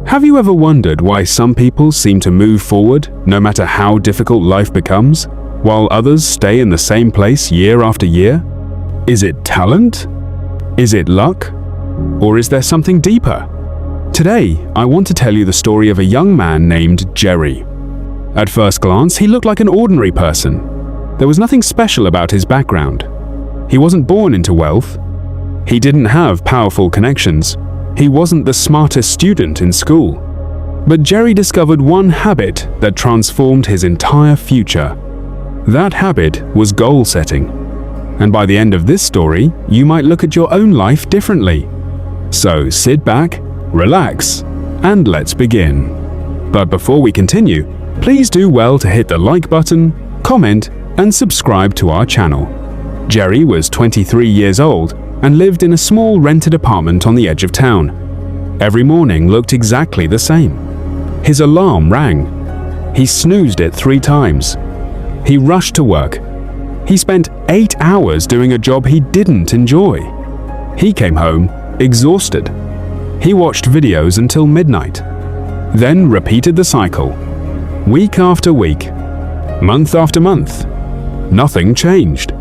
Have you ever wondered why some people seem to move forward no matter how difficult life becomes, while others stay in the same place year after year? Is it talent? Is it luck? Or is there something deeper? Today, I want to tell you the story of a young man named Jerry. At first glance, he looked like an ordinary person. There was nothing special about his background. He wasn't born into wealth. He didn't have powerful connections. He wasn't the smartest student in school. But Jerry discovered one habit that transformed his entire future. That habit was goal setting. And by the end of this story, you might look at your own life differently. So sit back, relax, and let's begin. But before we continue, please do well to hit the like button, comment, and subscribe to our channel. Jerry was 23 years old and lived in a small rented apartment on the edge of town. Every morning looked exactly the same. His alarm rang. He snoozed it 3 times. He rushed to work. He spent 8 hours doing a job he didn't enjoy. He came home exhausted. He watched videos until midnight, then repeated the cycle. Week after week, month after month, nothing changed.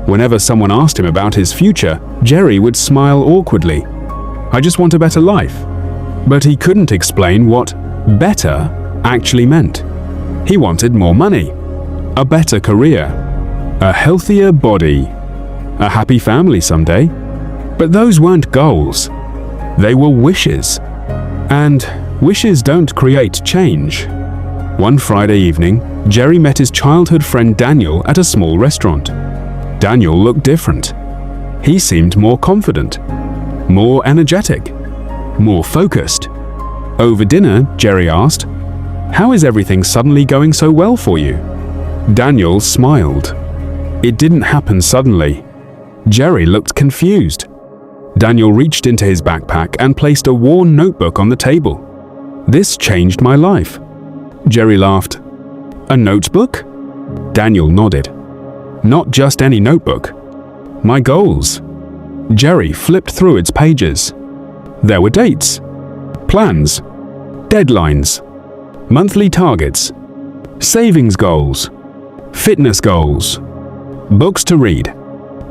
Whenever someone asked him about his future, Jerry would smile awkwardly. "I just want a better life." But he couldn't explain what better actually meant. He wanted more money, a better career, a healthier body, a happy family someday. But those weren't goals. They were wishes. And wishes don't create change. One Friday evening, Jerry met his childhood friend Daniel at a small restaurant. Daniel looked different. He seemed more confident, more energetic, more focused. Over dinner, Jerry asked, "How is everything suddenly going so well for you?" Daniel smiled. It didn't happen suddenly. Jerry looked confused. Daniel reached into his backpack and placed a worn notebook on the table. "This changed my life." Jerry laughed. "A notebook?" Daniel nodded. "Not just any notebook. My goals." Jerry flipped through its pages. There were dates, plans, deadlines, monthly targets, savings goals, fitness goals, books to read,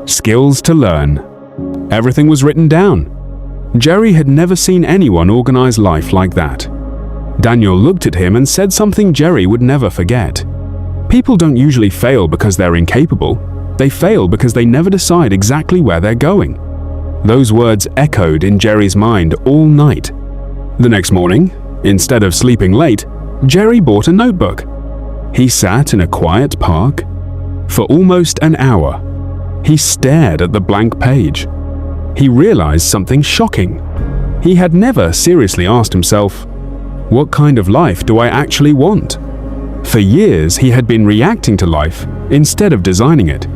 skills to learn. Everything was written down. Jerry had never seen anyone organize life like that. Daniel looked at him and said something Jerry would never forget. People don't usually fail because they're incapable. They fail because they never decide exactly where they're going. Those words echoed in Jerry's mind all night. The next morning, instead of sleeping late, Jerry bought a notebook. He sat in a quiet park. For almost an hour, he stared at the blank page. He realized something shocking. He had never seriously asked himself, "What kind of life do I actually want?" For years, he had been reacting to life instead of designing it.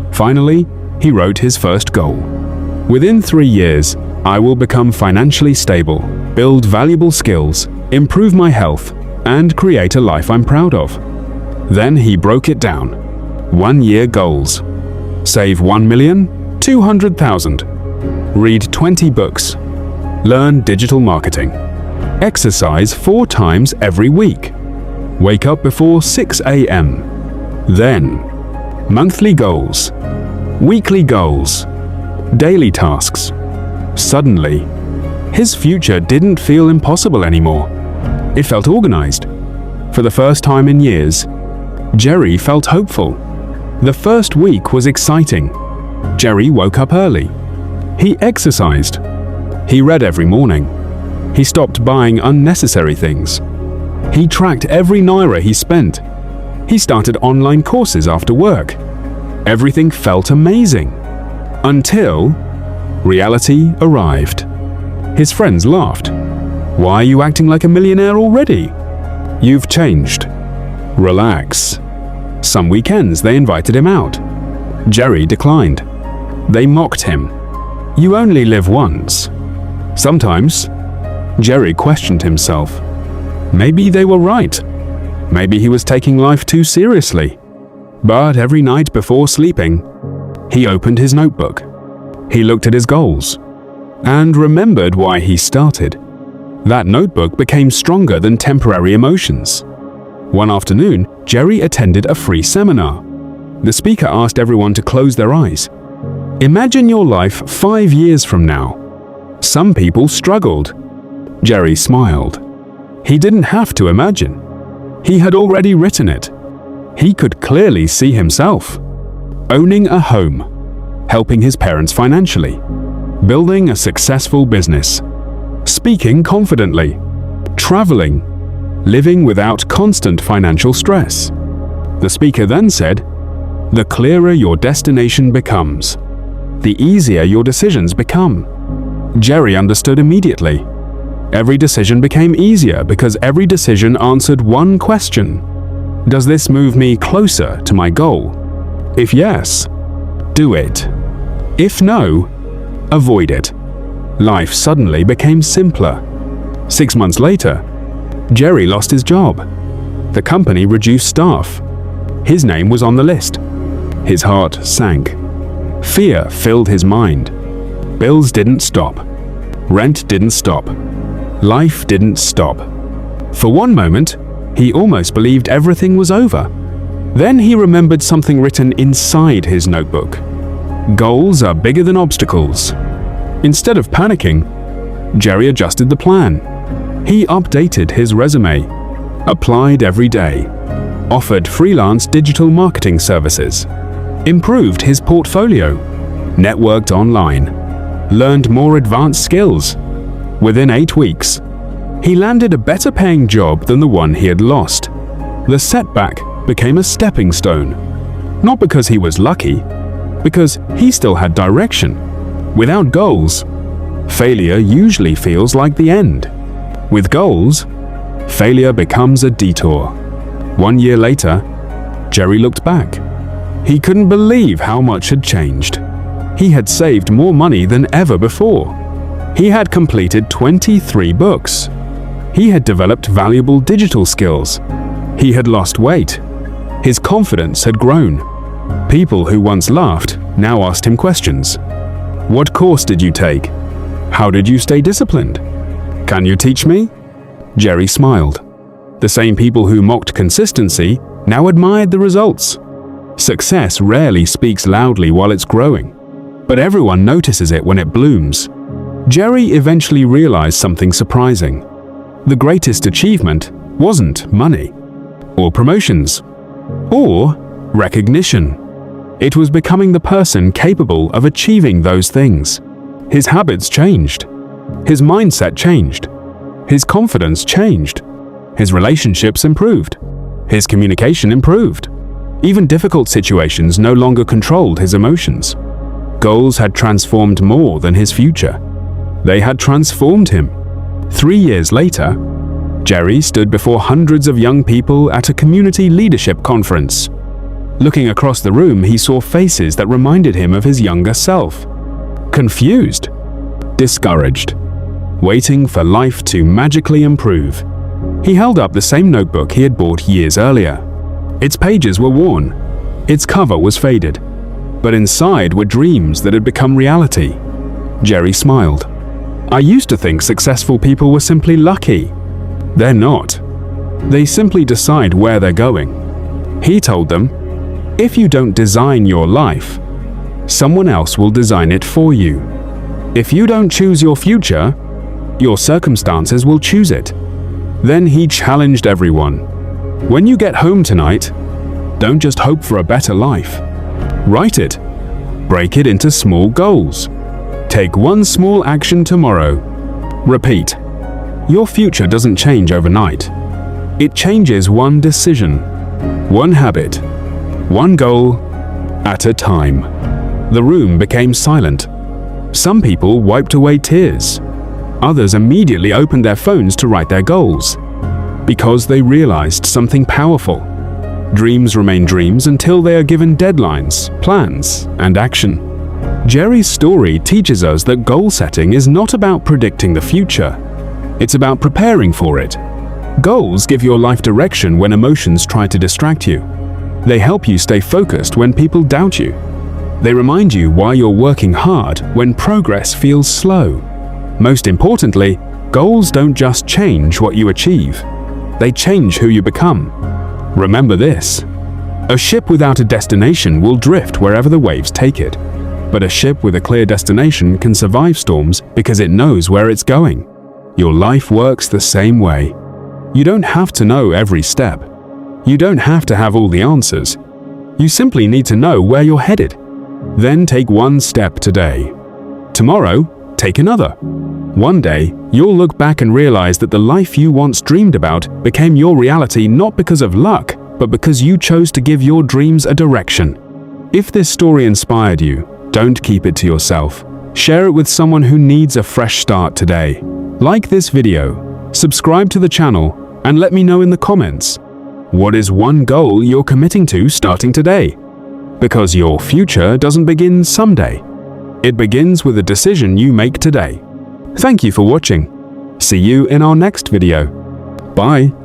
Finally, he wrote his first goal. "Within 3 years, I will become financially stable, build valuable skills, improve my health, and create a life I'm proud of." Then he broke it down. 1-year goals. Save 1,200,000. Read 20 books. Learn digital marketing. Exercise 4 times every week. Wake up before 6 a.m. Then, monthly goals, weekly goals, daily tasks. Suddenly, his future didn't feel impossible anymore. It felt organized. For the first time in years, Jerry felt hopeful. The first week was exciting. Jerry woke up early. He exercised. He read every morning. He stopped buying unnecessary things. He tracked every naira he spent. He started online courses after work. Everything felt amazing. Until reality arrived. His friends laughed. "Why are you acting like a millionaire already? You've changed. Relax." Some weekends they invited him out. Jerry declined. They mocked him. "You only live once." Sometimes, Jerry questioned himself. Maybe they were right. Maybe he was taking life too seriously. But every night before sleeping, he opened his notebook. He looked at his goals and remembered why he started. That notebook became stronger than temporary emotions. One afternoon, Jerry attended a free seminar. The speaker asked everyone to close their eyes. Imagine your life 5 years from now. Some people struggled. Jerry smiled. He didn't have to imagine. He had already written it. He could clearly see himself owning a home, helping his parents financially, building a successful business, speaking confidently, traveling, living without constant financial stress. The speaker then said, "The clearer your destination becomes, the easier your decisions become." Jerry understood immediately. Every decision became easier because every decision answered one question. Does this move me closer to my goal? If yes, do it. If no, avoid it. Life suddenly became simpler. 6 months later, Jerry lost his job. The company reduced staff. His name was on the list. His heart sank. Fear filled his mind. Bills didn't stop. Rent didn't stop. Life didn't stop. For one moment, he almost believed everything was over. Then he remembered something written inside his notebook. Goals are bigger than obstacles. Instead of panicking, Jerry adjusted the plan. He updated his resume, applied every day, offered freelance digital marketing services, improved his portfolio, networked online, learned more advanced skills. Within 8 weeks, he landed a better paying job than the one he had lost. The setback became a stepping stone. Not because he was lucky, because he still had direction. Without goals, failure usually feels like the end. With goals, failure becomes a detour. 1 year later, Jerry looked back. He couldn't believe how much had changed. He had saved more money than ever before. He had completed 23 books. He had developed valuable digital skills. He had lost weight. His confidence had grown. People who once laughed now asked him questions. What course did you take? How did you stay disciplined? Can you teach me? Jerry smiled. The same people who mocked consistency now admired the results. Success rarely speaks loudly while it's growing, but everyone notices it when it blooms. Jerry eventually realized something surprising. The greatest achievement wasn't money, or promotions, or recognition. It was becoming the person capable of achieving those things. His habits changed. His mindset changed. His confidence changed. His relationships improved. His communication improved. Even difficult situations no longer controlled his emotions. Goals had transformed more than his future. They had transformed him. 3 years later, Jerry stood before hundreds of young people at a community leadership conference. Looking across the room, he saw faces that reminded him of his younger self. Confused, discouraged, waiting for life to magically improve. He held up the same notebook he had bought years earlier. Its pages were worn. Its cover was faded. But inside were dreams that had become reality. Jerry smiled. I used to think successful people were simply lucky. They're not. They simply decide where they're going. He told them, if you don't design your life, someone else will design it for you. If you don't choose your future, your circumstances will choose it. Then he challenged everyone. When you get home tonight, don't just hope for a better life. Write it. Break it into small goals. Take one small action tomorrow. Repeat. Your future doesn't change overnight. It changes one decision, one habit, one goal at a time. The room became silent. Some people wiped away tears. Others immediately opened their phones to write their goals, because they realized something powerful. Dreams remain dreams until they are given deadlines, plans, and action. Jerry's story teaches us that goal setting is not about predicting the future. It's about preparing for it. Goals give your life direction when emotions try to distract you. They help you stay focused when people doubt you. They remind you why you're working hard when progress feels slow. Most importantly, Goals don't just change what you achieve, they change who you become. Remember this: a ship without a destination will drift wherever the waves take it, but a ship with a clear destination can survive storms because it knows where it's going. Your life works the same way. You don't have to know every step. You don't have to have all the answers. You simply need to know where you're headed. Then take one step today. Tomorrow, take another. One day, you'll look back and realize that the life you once dreamed about became your reality not because of luck, but because you chose to give your dreams a direction. If this story inspired you, don't keep it to yourself. Share it with someone who needs a fresh start today. Like this video, subscribe to the channel, and let me know in the comments. What is one goal you're committing to starting today? Because your future doesn't begin someday. It begins with a decision you make today. Thank you for watching. See you in our next video. Bye.